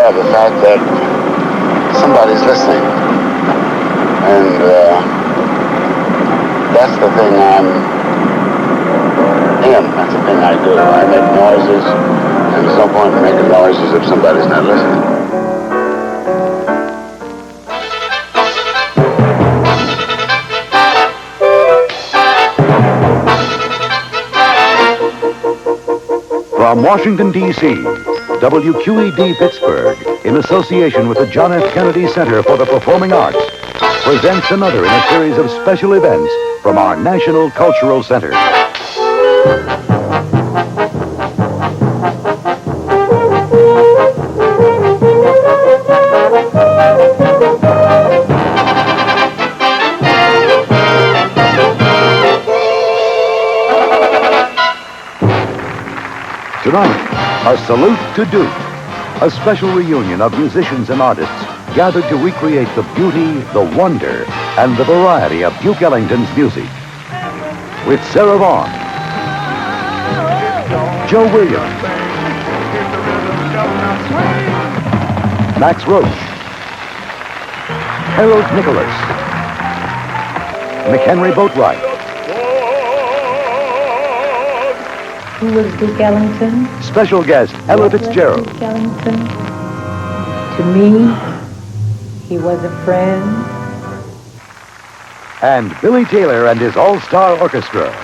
of the fact that somebody's listening. And that's the thing I'm in. That's the thing I do. I make noises, and there's no point in making noises if somebody's not listening. From Washington, D.C., WQED Pittsburgh, in association with the John F. Kennedy Center for the Performing Arts, presents another in a series of special events from our National Cultural Center. Tonight, a salute to Duke, a special reunion of musicians and artists gathered to recreate the beauty, the wonder, and the variety of Duke Ellington's music. With Sarah Vaughn, Joe Williams, Max Roach, Harold Nicholas, McHenry Boatwright. Who was Duke Ellington? Special guest, Ella Fitzgerald. Duke Ellington. To me, he was a friend. And Billy Taylor and his all-star orchestra.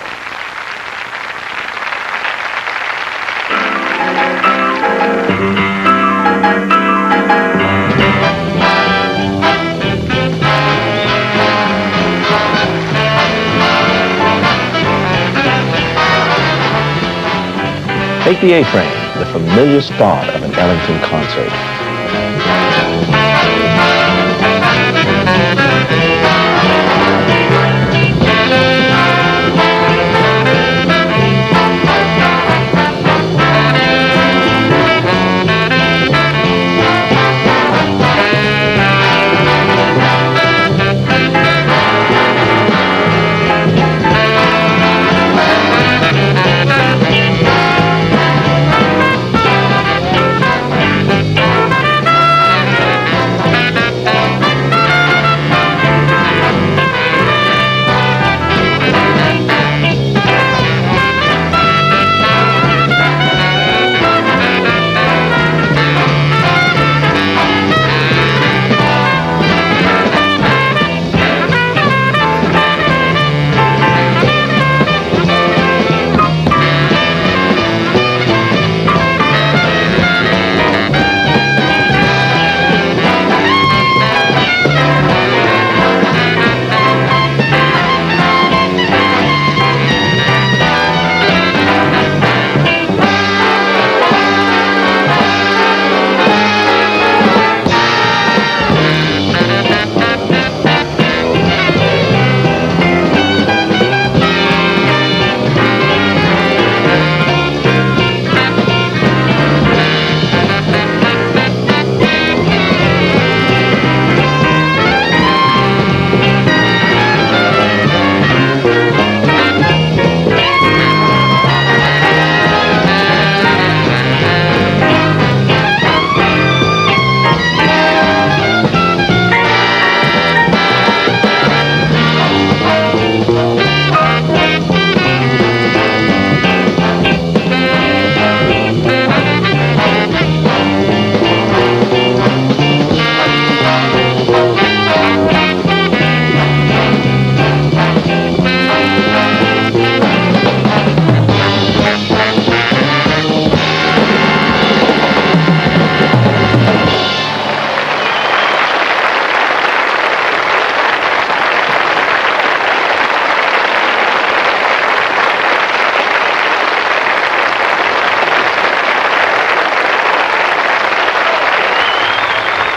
Take the A-Train, the familiar start of an Ellington concert.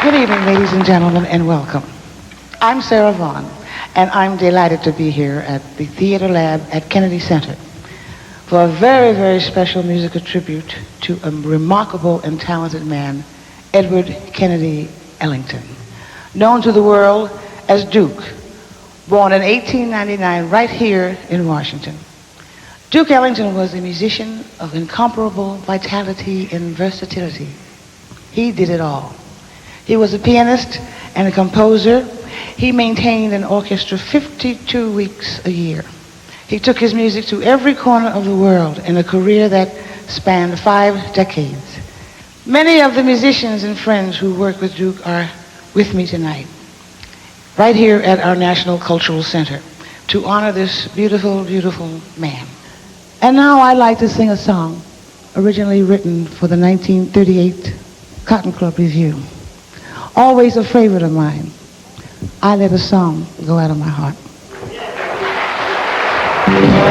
Good evening, ladies and gentlemen, and welcome. I'm Sarah Vaughn, and I'm delighted to be here at the Theater Lab at Kennedy Center for a very, very special musical tribute to a remarkable and talented man, Edward Kennedy Ellington, known to the world as Duke, born in 1899 right here in Washington. Duke Ellington was a musician of incomparable vitality and versatility. He did it all. He was a pianist and a composer. He maintained an orchestra 52 weeks a year. He took his music to every corner of the world in a career that spanned 5 decades. Many of the musicians and friends who work with Duke are with me tonight, right here at our National Cultural Center, to honor this beautiful, beautiful man. And now I'd like to sing a song originally written for the 1938 Cotton Club Review. Always a favorite of mine. I let a song go out of my heart. Thank you.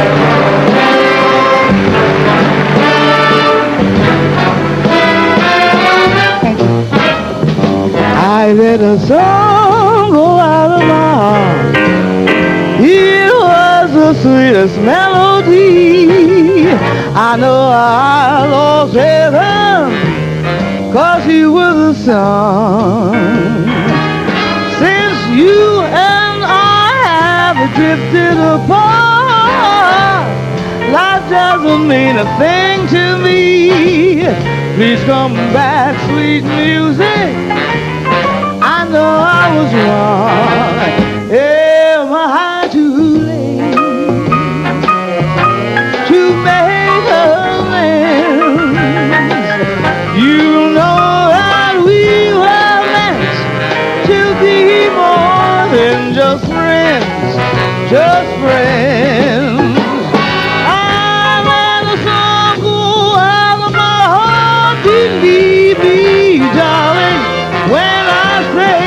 I let a song go out of my heart. It was the sweetest melody. I know I lost heaven, 'cause you were the sun. Since you and I have drifted apart, life doesn't mean a thing to me. Please come back, sweet music. I know I was wrong. Am I too late to make amends? You know that we were meant to be more than just friends, just friends. I let a song go out of my heart, believe me, darling, when I say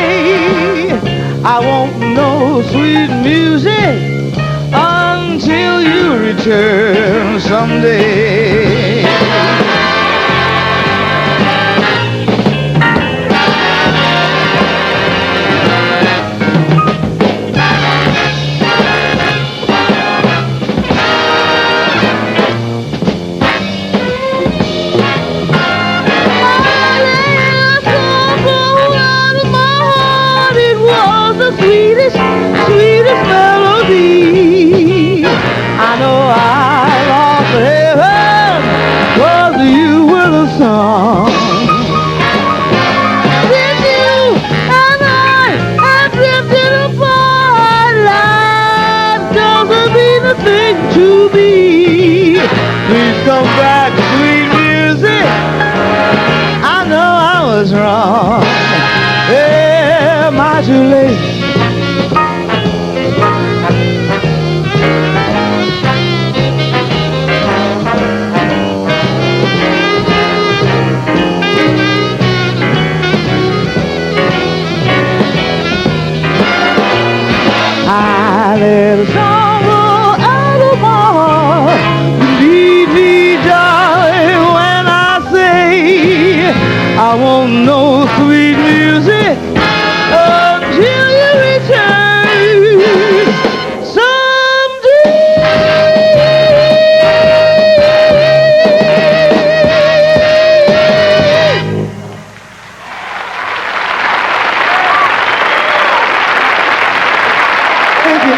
I won't know sweet music until you return someday. Sweetest, sweetest melody. I know I lost heaven, 'cause you were the song. Since you and I have drifted apart, life doesn't mean a thing to me. Please come back, sweet music. I know I was wrong. Am I too late? I let a song go out of my heart. Believe me, darling, when I say I won't know sweet music until you return someday. Thank you.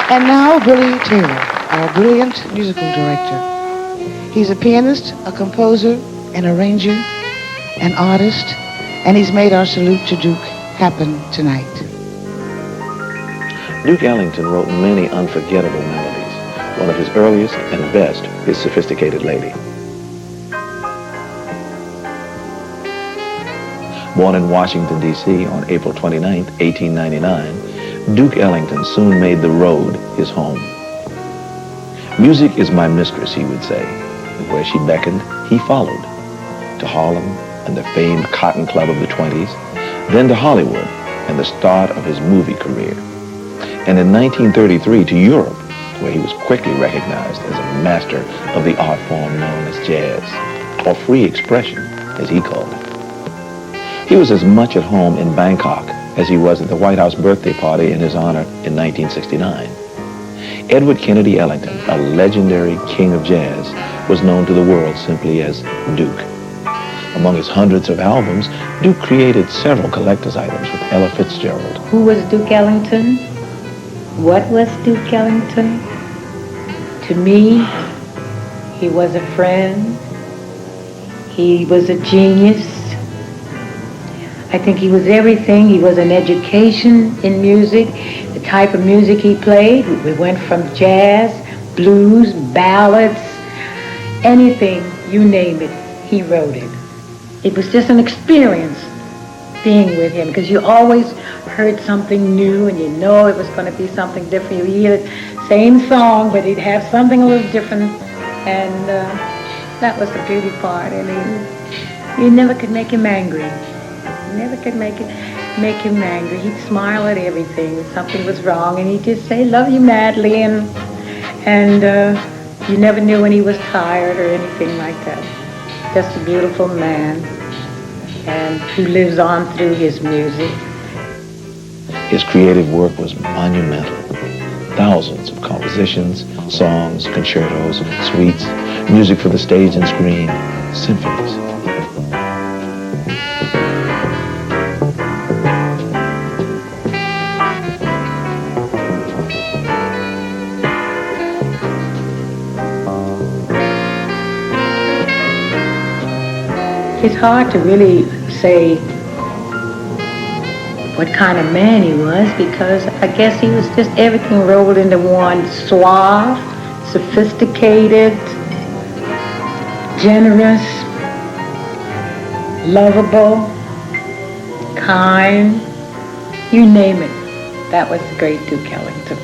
And now Billy Taylor, our brilliant musical director. He's a pianist, a composer, an arranger, an artist, and he's made our salute to Duke happen tonight. Duke Ellington wrote many unforgettable melodies. One of his earliest and best is Sophisticated Lady. Born in Washington, D.C. on April 29, 1899, Duke Ellington soon made the road his home. Music is my mistress, he would say. And where she beckoned, he followed. To Harlem and the famed Cotton Club of the 20s, then to Hollywood and the start of his movie career. And in 1933 to Europe, where he was quickly recognized as a master of the art form known as jazz, or free expression, as he called it. He was as much at home in Bangkok as he was at the White House birthday party in his honor in 1969. Edward Kennedy Ellington, a legendary king of jazz, was known to the world simply as Duke. Among his hundreds of albums, Duke created several collector's items with Ella Fitzgerald. Who was Duke Ellington? What was Duke Ellington? To me, he was a friend. He was a genius. I think he was everything. He was an education in music, the type of music he played. We went from jazz, blues, ballads, anything, you name it, he wrote it. It was just an experience being with him, because you always heard something new and you know it was going to be something different. You hear the same song, but he'd have something a little different, and that was the beauty part. I mean, you never could make him angry. You never could make him angry. He'd smile at everything. Something was wrong, and he'd just say, "Love you madly," and you never knew when he was tired or anything like that. Just a beautiful man, and who lives on through his music. His creative work was monumental. Thousands of compositions, songs, concertos, suites, music for the stage and screen, symphonies. It's hard to really say what kind of man he was, because I guess he was just everything rolled into one. Suave, sophisticated, generous, lovable, kind, you name it. That was the great Duke Ellington.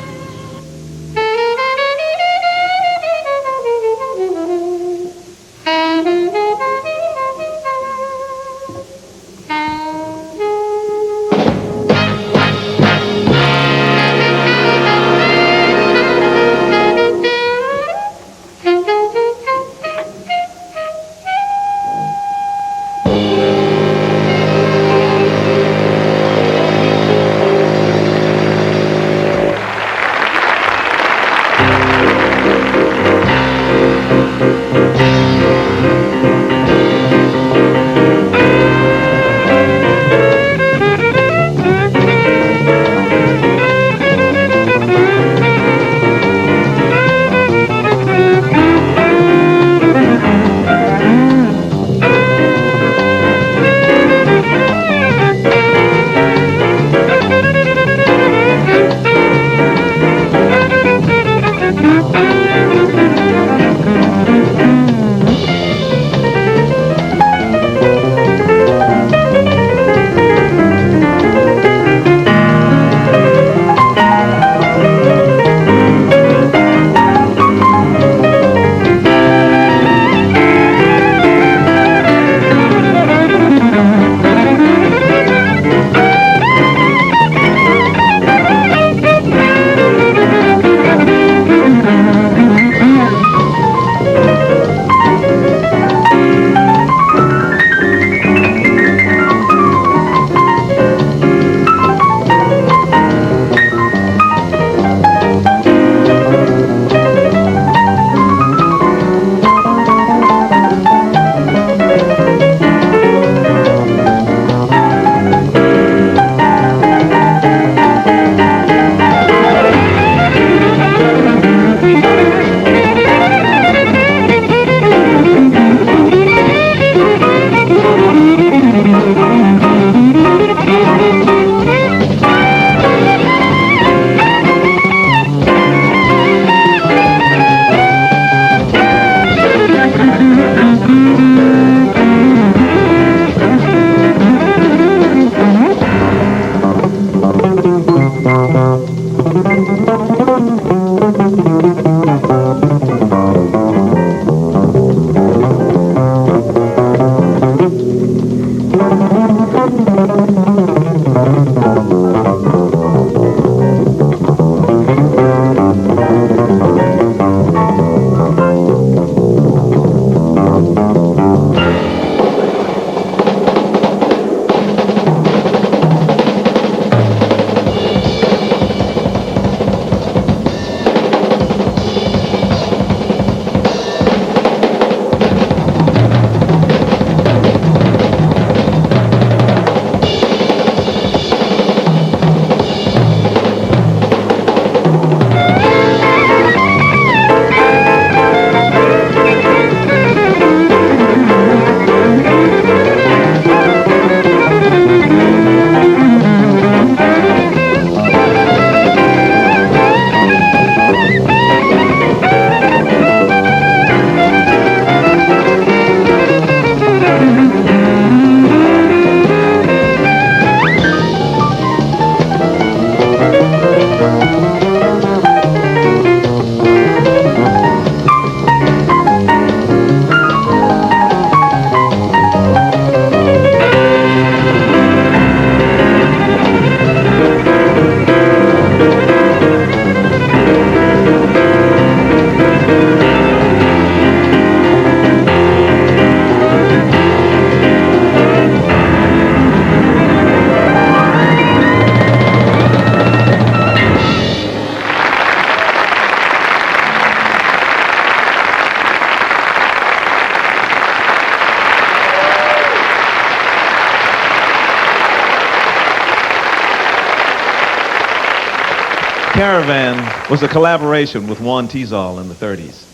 Caravan was a collaboration with Vaughn in the 30s.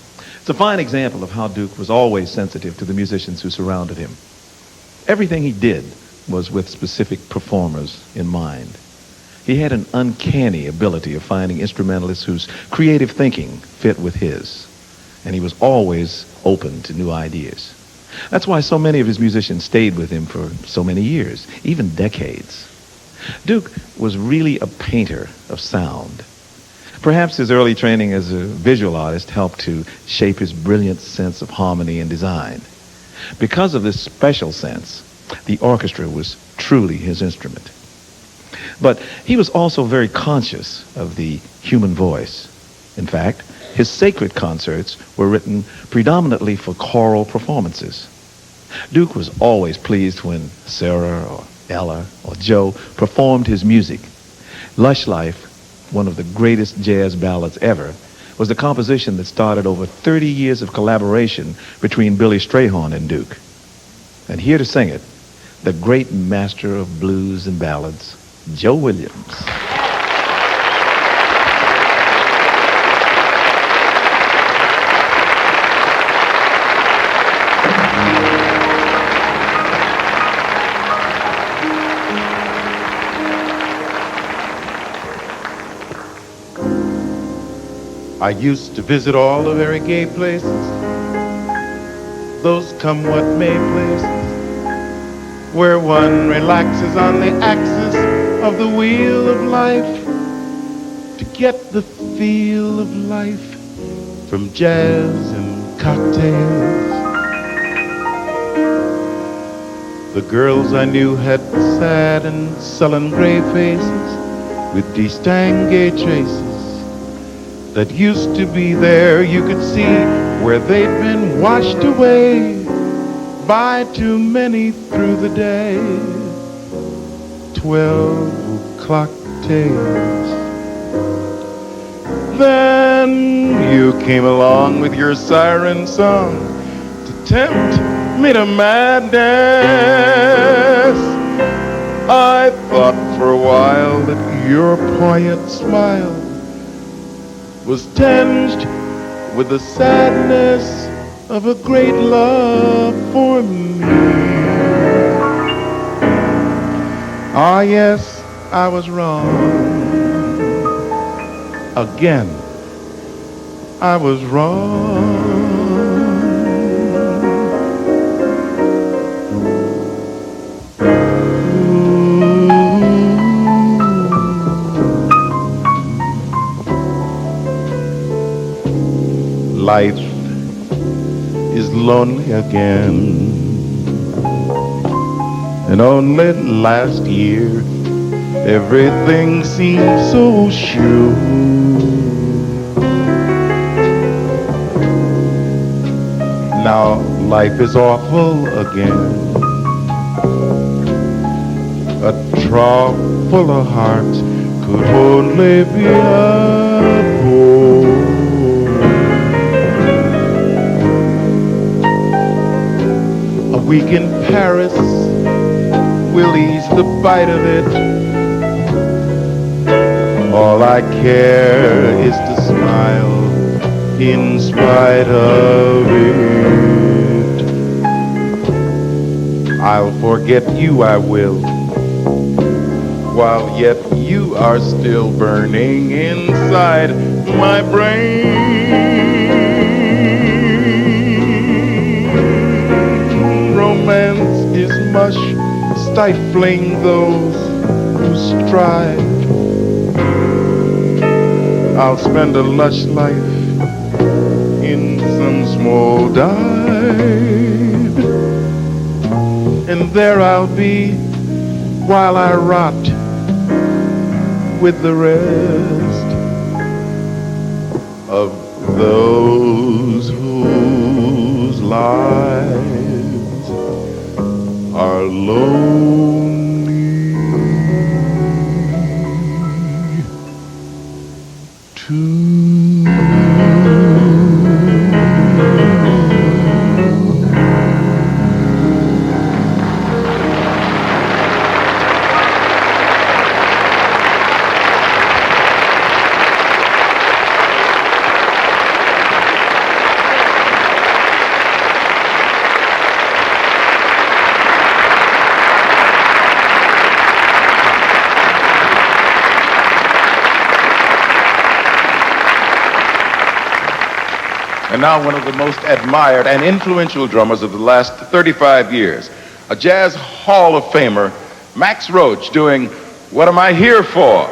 It's a fine example of how Duke was always sensitive to the musicians who surrounded him. Everything he did was with specific performers in mind. He had an uncanny ability of finding instrumentalists whose creative thinking fit with his, and he was always open to new ideas. That's why so many of his musicians stayed with him for so many years, even decades. Duke was really a painter of sound. Perhaps his early training as a visual artist helped to shape his brilliant sense of harmony and design. Because of this special sense, the orchestra was truly his instrument. But he was also very conscious of the human voice. In fact, his sacred concerts were written predominantly for choral performances. Duke was always pleased when Sarah or Ella or Joe performed his music. Lush Life, one of the greatest jazz ballads ever, was the composition that started over 30 years of collaboration between Billy Strayhorn and Duke. And here to sing it, the great master of blues and ballads, Joe Williams. I used to visit all the very gay places, those come what may places, where one relaxes on the axis of the wheel of life to get the feel of life from jazz and cocktails. The girls I knew had sad and sullen gray faces with distingué traces that used to be there. You could see where they'd been washed away by too many through the day. 12 cocktails. Then you came along with your siren song to tempt me to madness. I thought for a while that your poignant smile was tinged with the sadness of a great love for me. Ah, yes, I was wrong. Again, I was wrong. Life is lonely again. And only last year everything seemed so sure. Now life is awful again. A trough full of hearts could only be a hole. A week in Paris will ease the bite of it. All I care is to smile in spite of it. I'll forget you, I will, while yet you are still burning inside my brain. Romance is mush, stifling those who strive. I'll spend a lush life in some small dive, and there I'll be while I rot with the rest of those whose lives are lonely too. and now one of the most admired and influential drummers of the last 35 years, a Jazz Hall of Famer, Max Roach, doing What Am I Here For?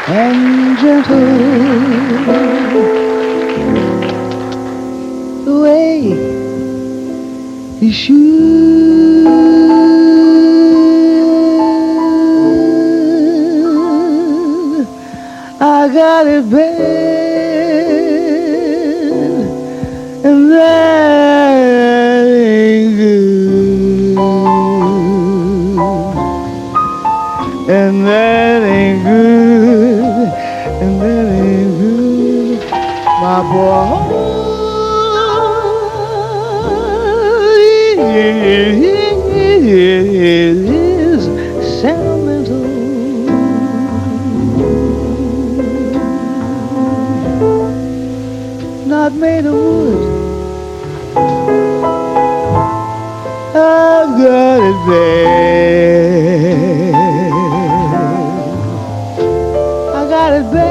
and gentle, the way he should. I got it bad, and that ain't good, and that ain't good, and that ain't good, my boy. It is sentimental. Not made of wood. I've got it bad. I got it bad,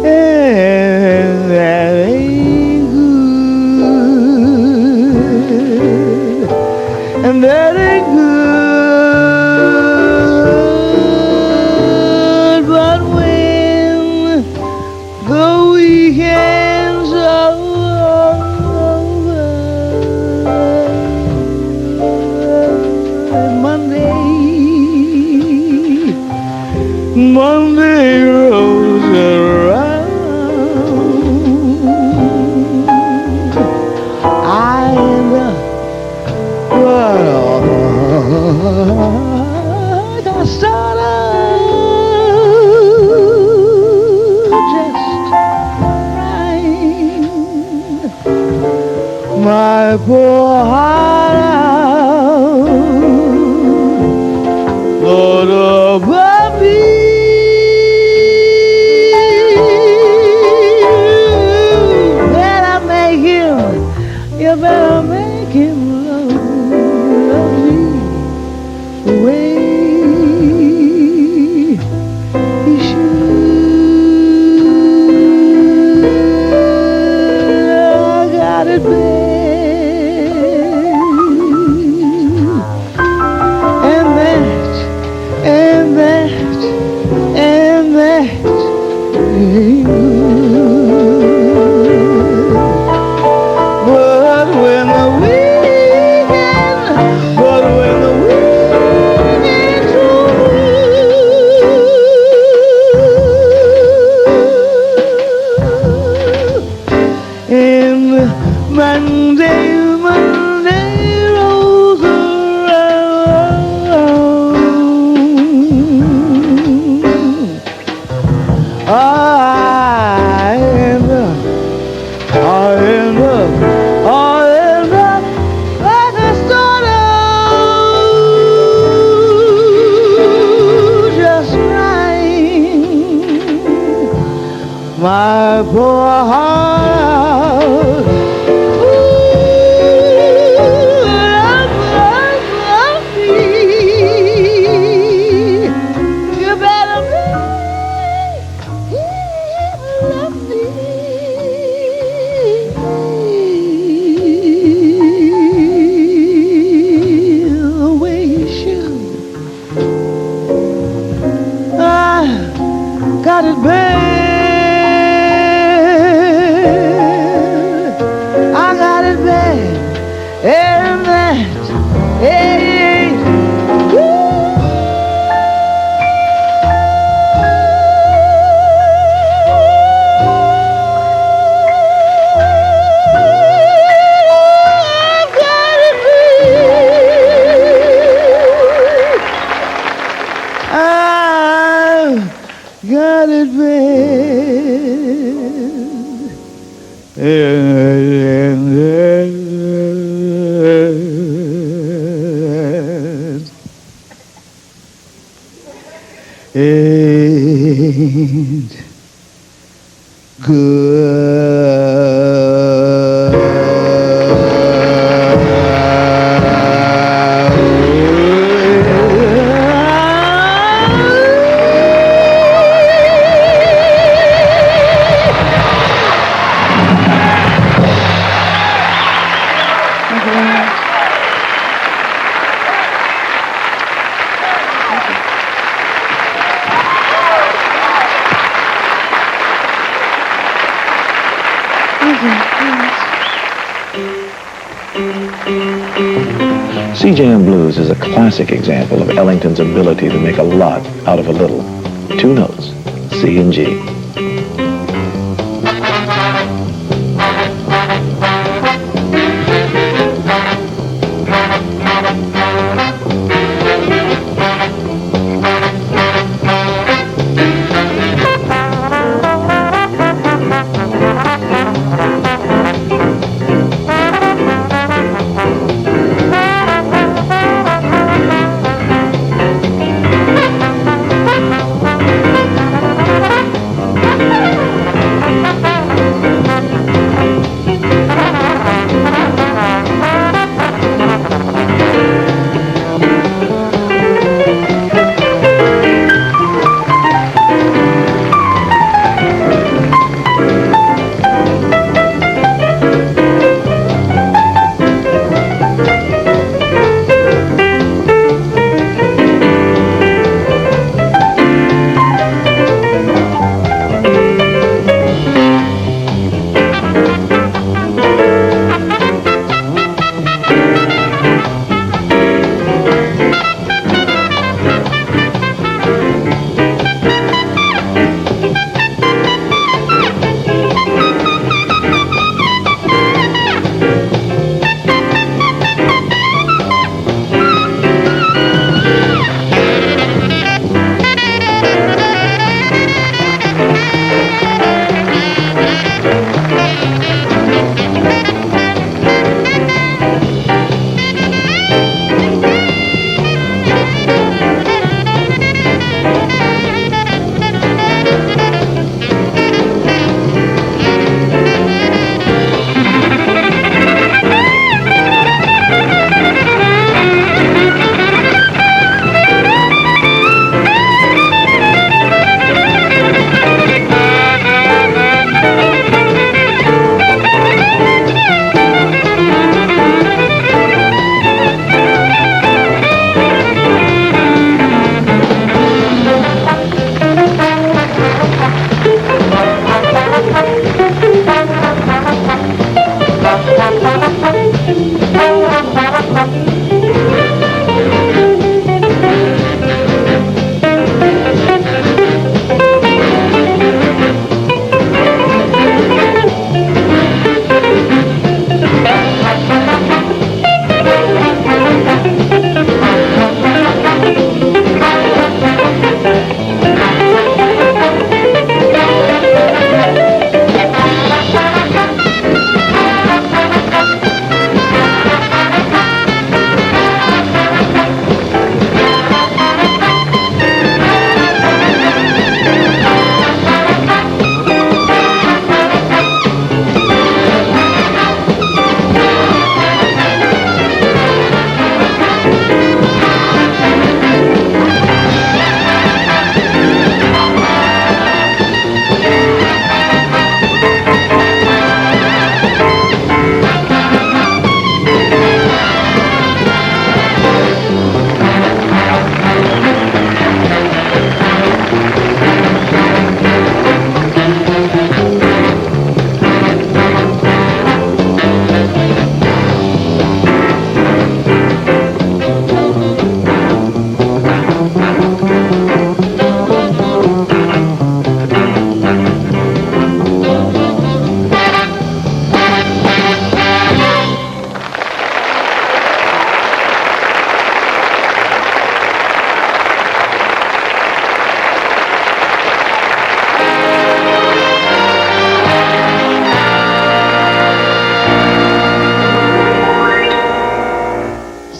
and that ain't good, and that ain't good. But when the weekends are over, Monday rolls around, I end up, well, I got started just crying my poor heart out, Lord above me. You better make him love me the way he should. I got it bad, and that, and that, and that ain't good. But when the weekend's over, and Monday rolls around, I end up like a starter, just crying my poor heart. Ooh, love me. You better love me. Got it bad, I got it bad, and that ain't good. I've got it bad, I've got it bad, ain't CJM Blues is a classic example of Ellington's ability to make a lot out of a little. 2 notes, C and G.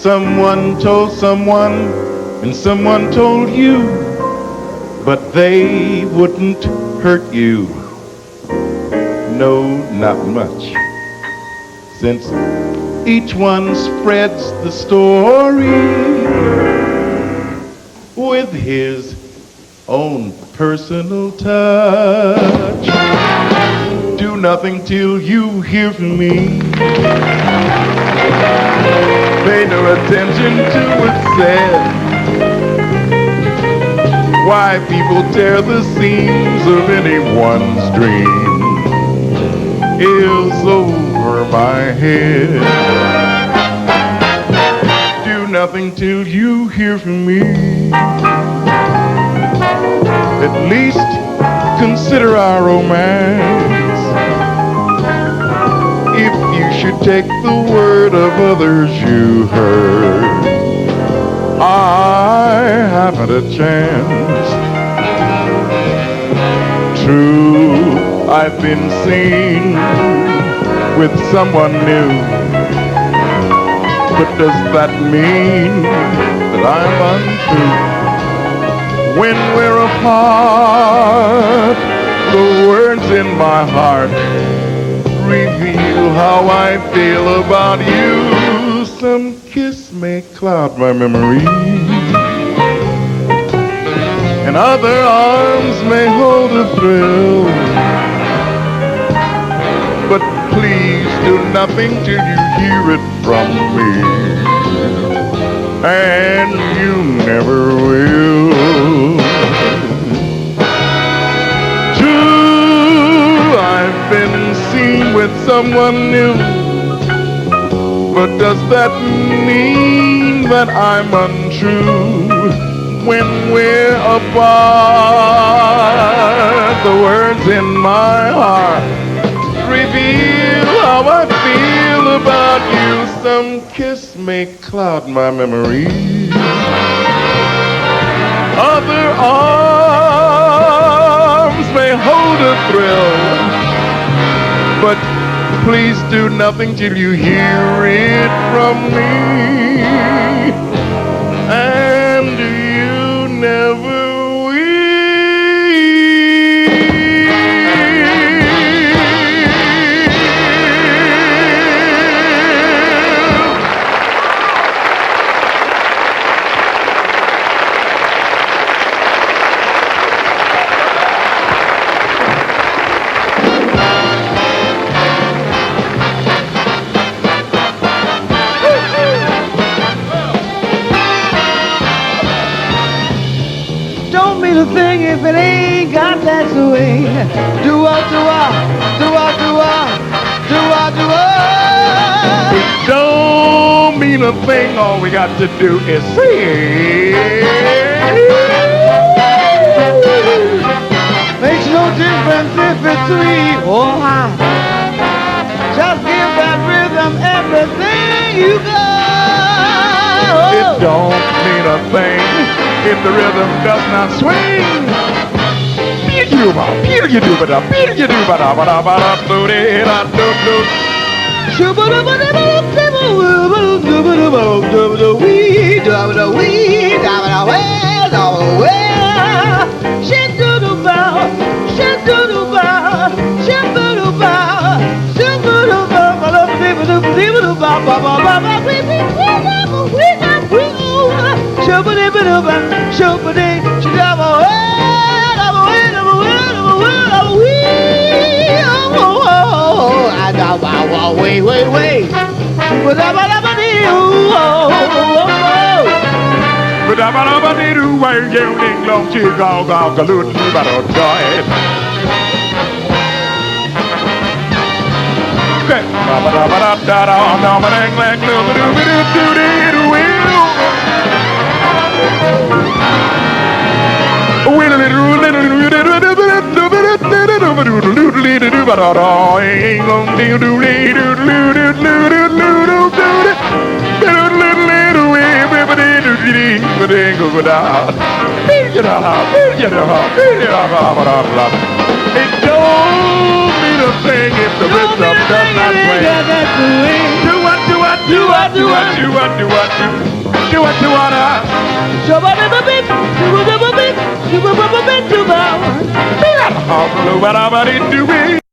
Someone told someone, and someone told you, but they wouldn't hurt you. No, not much. Since each one spreads the story with his own personal touch. Do nothing till you hear from me. Pay no attention to what's said. Why people tear the seams of anyone's dream is over my head. Do nothing till you hear from me. At least consider our romance. If you should take the word of others you heard, I haven't a chance. True, I've been seen with someone new, but does that mean that I'm untrue? When we're apart, the words in my heart reveal how I feel about you. Some kiss may cloud my memory, and other arms may hold a thrill. But please do nothing till you hear it from me, and you never will. True, I've been seen with someone new, but does that mean that I'm untrue? When we're apart, the words in my heart reveal how I feel about you. Some kiss may cloud my memory, other arms may hold a thrill, but please do nothing till you hear it from me, and you never a thing if it ain't got that swing. Do-wah, do-wah, do-wah, do-wah, do-wah, do-wah. It don't mean a thing, all we got to do is sing. Makes no difference if it's sweet or hot. Just give that rhythm everything you got. It don't mean a thing if the rhythm does not swing. Wait, wait, wait. It don't mean a thing if the rhythm does not swing. Do what, do what, do what, do what, do what, do what, do what, do what, do what, do what,